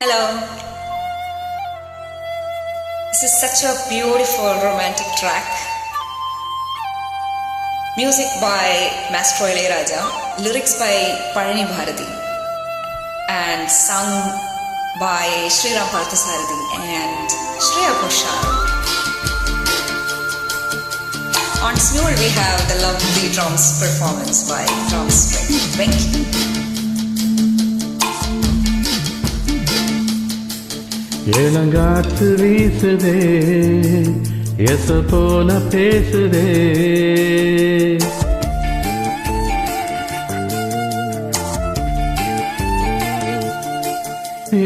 Hello. This is such a beautiful romantic track. Music by Maestro Ilayaraja, lyrics by Parani Bharati, and sung by Sriram Parthasarathy and Shreya Ghoshal. On Smule we have the lovely drums performance by Drums Venky. ஏலங்காற்று வீசுதே எச போல பேசுதே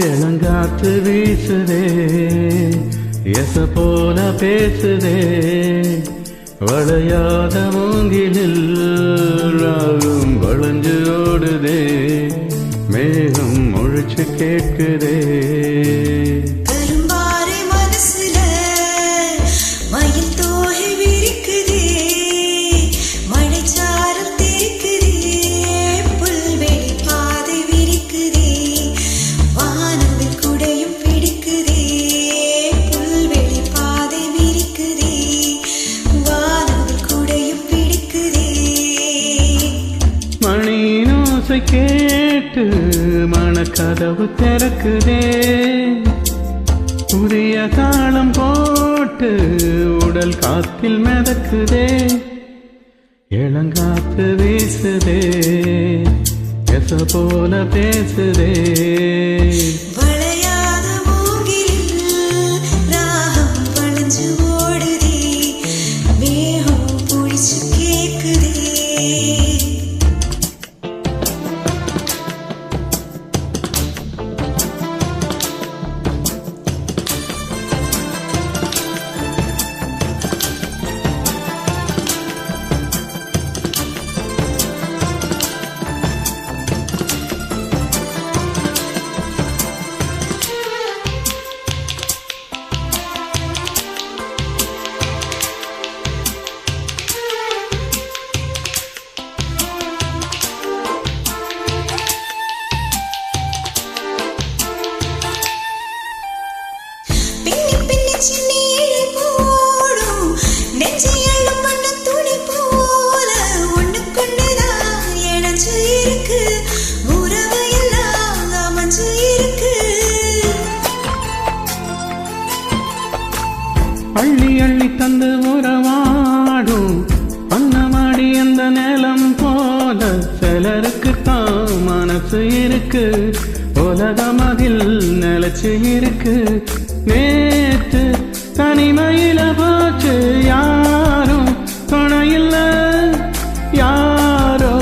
ஏலங்காற்று வீசுதே எச போல பேசுதே வளையாத மூங்கிலில் ராகம் வளைஞ்சு ஓடுதே மேகம் முழிச்சு கேட்குதே கேட்டு மனக்கதவு திறக்குதே உரிய தாளம் போட்டு உடல் காத்தில் மிதக்குதே இளங்காத்து வீசுதே எச போல பேசுதே அள்ளி அள்ளி தந்து உறவாடும் பண்ணமாடி அந்த நிலம் போல சிலருக்கு தான் மனசு இருக்கு உலகம் அதில் நிலச்சு இருக்கு நேற்று தனிமையில போச்சு யாரும் துணையில்ல யாரோ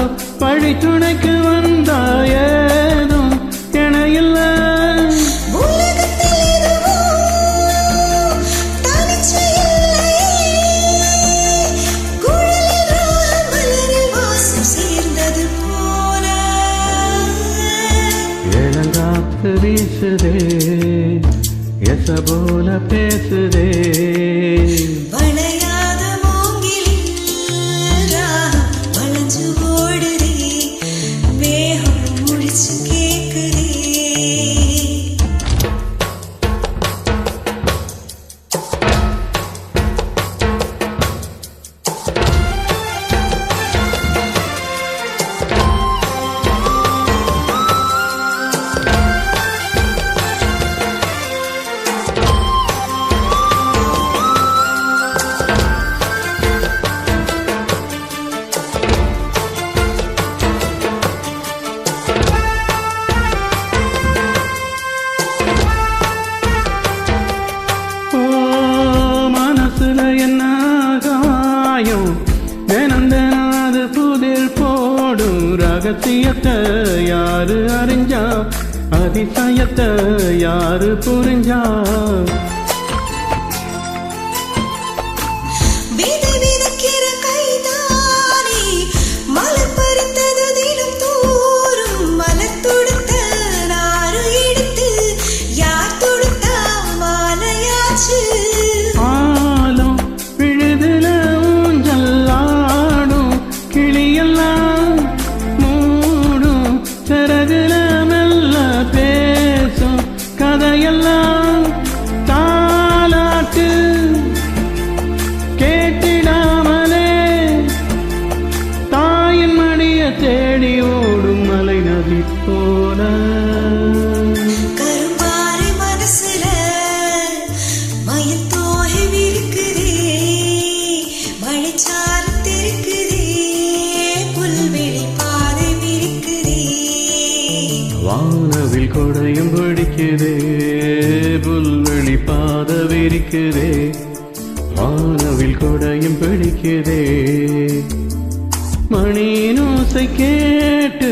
வழி துணைக்கு வந்தா ஏதும் இணையில்ல ஏலங்காத்து வீசுதே எச போல பேசுதே வளையாத மூங்கிலில் வளைஞ்சு ஓடுதே மேகம் முழிச்சு கேக்குதே என்ன காயம் தினந்தனாது புதிர் போடும் ரகசியத்தை யாரு அறிஞ்சா அதிசயத்தை யாரு புரிஞ்சா சிரிக்குதே, வானவில் கொடையும் பிடிக்குதே. மணியின் ஓசை கேட்டு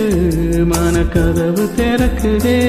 மனக்கதவு திறக்குதே.